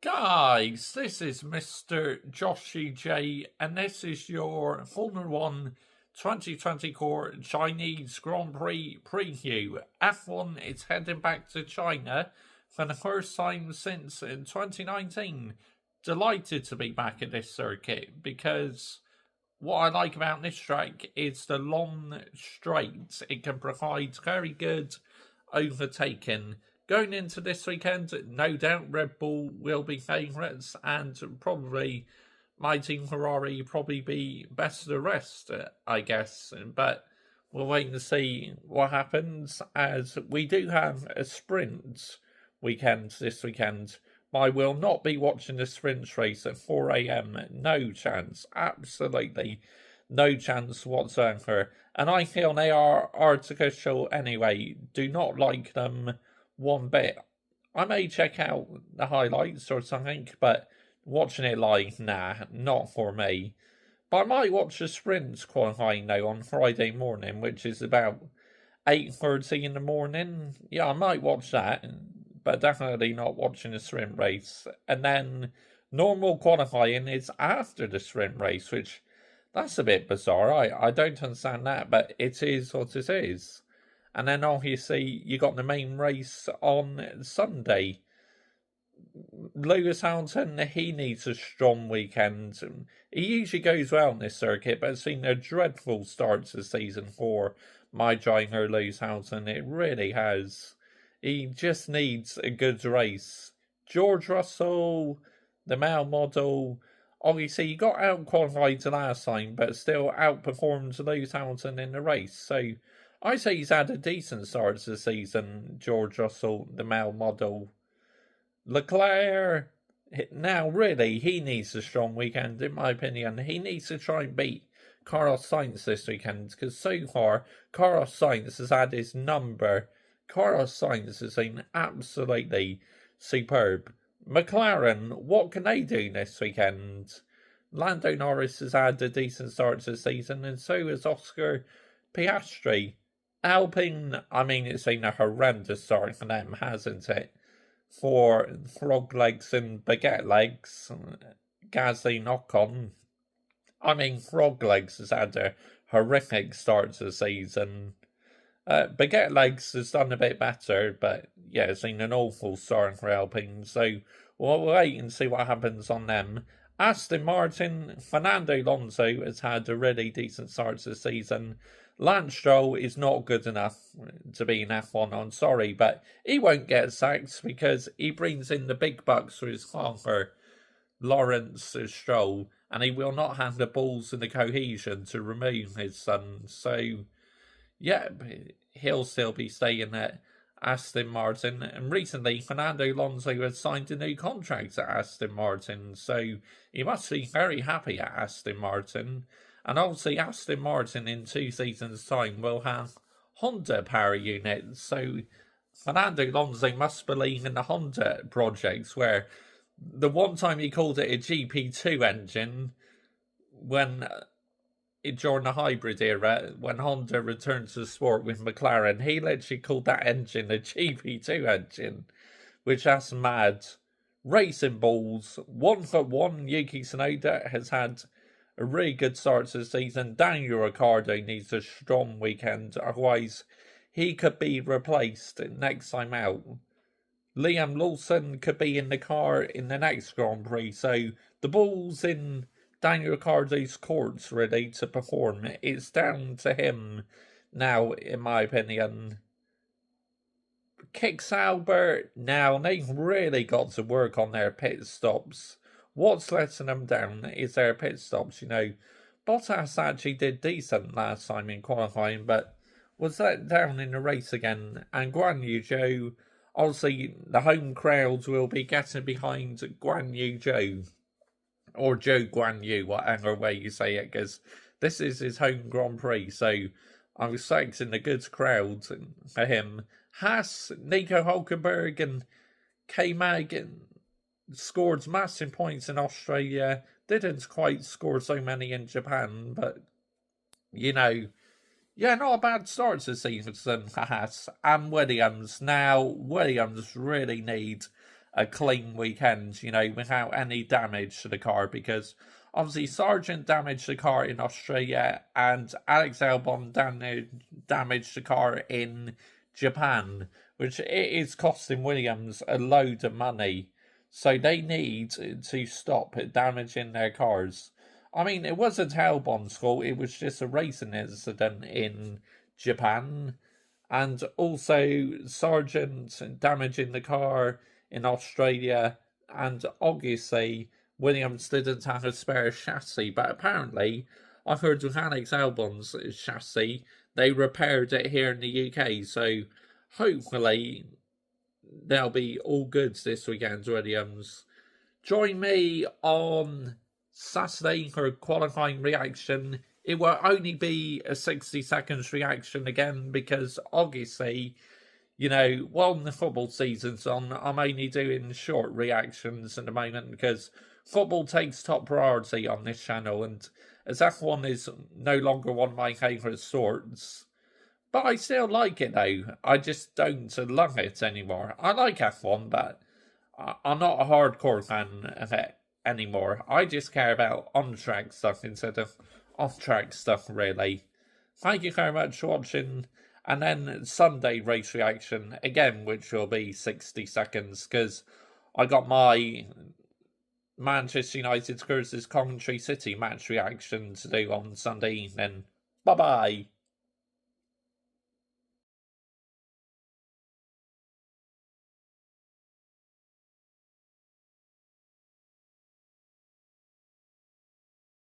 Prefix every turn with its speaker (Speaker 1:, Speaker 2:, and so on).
Speaker 1: Guys, this is Mr. Joshy J, and this is your Formula 1 2024 Chinese Grand Prix preview. F1 is heading back to China for the first time since 2019. Delighted to be back at this circuit because what I like about this track is the long straights. It can provide very good overtaking. Going into this weekend, no doubt Red Bull will be favourites, and probably my team Ferrari probably be best of the rest, I guess. But we'll wait and see what happens, as we do have a sprint weekend this weekend. I will not be watching the sprint race at 4 a.m. No chance. Absolutely no chance whatsoever. And I feel they are artificial anyway. Do not like them one bit. I may check out the highlights or something, but watching it live, nah, not for me. But I might watch the sprint qualifying though on Friday morning, which is about 8:30 in the morning. Yeah, I might watch that, but definitely not watching the sprint race. And then normal qualifying is after the sprint race, which that's a bit bizarre. I don't understand that, but it is what it is. And then obviously you got the main race on Sunday. Lewis Hamilton, he needs a strong weekend. He usually goes well in this circuit, but it's been a dreadful start to the season for my driver Lewis Hamilton. It really has. He just needs a good race. George Russell, the male model, obviously he got out-qualified the last time, but still outperformed Lewis Hamilton in the race. So I say he's had a decent start to the season, George Russell, the male model. Leclerc, now really, he needs a strong weekend, in my opinion. He needs to try and beat Carlos Sainz this weekend, because so far, Carlos Sainz has had his number. Carlos Sainz has been absolutely superb. McLaren, what can they do this weekend? Lando Norris has had a decent start to the season, and so has Oscar Piastri. Alpine, I mean, it's been a horrendous start for them, hasn't it? For frog legs and baguette legs, Gasly knock-on. I mean, frog legs has had a horrific start to the season. Baguette legs has done a bit better, but yeah, it's been an awful start for Alpine, so we'll wait and see what happens on them. Aston Martin, Fernando Alonso has had a really decent start to the season. Lance Stroll is not good enough to be in F1, I'm sorry, but he won't get sacked because he brings in the big bucks for his father, Lawrence Stroll, and he will not have the balls and the cohesion to remove his son. So, yeah, he'll still be staying at Aston Martin. And recently, Fernando Alonso has signed a new contract at Aston Martin, so he must be very happy at Aston Martin. And obviously, Aston Martin in 2 seasons' time will have Honda power units. So Fernando Alonso must believe in the Honda projects, where the one time he called it a GP2 engine when during the hybrid era, when Honda returned to the sport with McLaren, he literally called that engine a GP2 engine, which that's mad. Racing balls, 1-for-1, Yuki Tsunoda has had a really good start to the season. Daniel Ricciardo needs a strong weekend, otherwise he could be replaced next time out. Liam Lawson could be in the car in the next Grand Prix, so the ball's in Daniel Ricciardo's courts really to perform. It's down to him now, in my opinion. Kick Sauber, now they've really got to work on their pit stops. What's letting them down is their pit stops. You know, Bottas actually did decent last time in qualifying, but was let down in the race again. And Guan Yu Zhou, obviously the home crowds will be getting behind Guan Yu Zhou, or Zhou Guan Yu, whatever way you say it, because this is his home Grand Prix, so I'm expecting a good crowd for him. Haas, Nico Hulkenberg and K-Mag scored massive points in Australia, didn't quite score so many in Japan, but, you know, yeah, not a bad start to the season for Haas. And Williams, now, Williams really need a clean weekend, without any damage to the car, because obviously Sargent damaged the car in Australia and Alex Albon damaged the car in Japan, which it is costing Williams a load of money. So they need to stop damaging their cars. I mean, it wasn't Albon's fault, it was just a racing incident in Japan. And also Sargent damaging the car in Australia. And obviously, Williams didn't have a spare chassis. But apparently, I heard with Alex Albon's chassis, they repaired it here in the UK. So hopefully, they'll be all good this weekend, Williams. Join me on Saturday for a qualifying reaction. It will only be a 60 seconds reaction again because obviously, while the football season's on, I'm only doing short reactions at the moment because football takes top priority on this channel, and as F1 is no longer one of my favourite sports. But I still like it though. I just don't love it anymore. I like F1, but I'm not a hardcore fan of it anymore. I just care about on-track stuff instead of off-track stuff, really. Thank you very much for watching. And then Sunday race reaction, again, which will be 60 seconds, because I got my Manchester United versus Coventry City match reaction to do on Sunday evening. Bye-bye.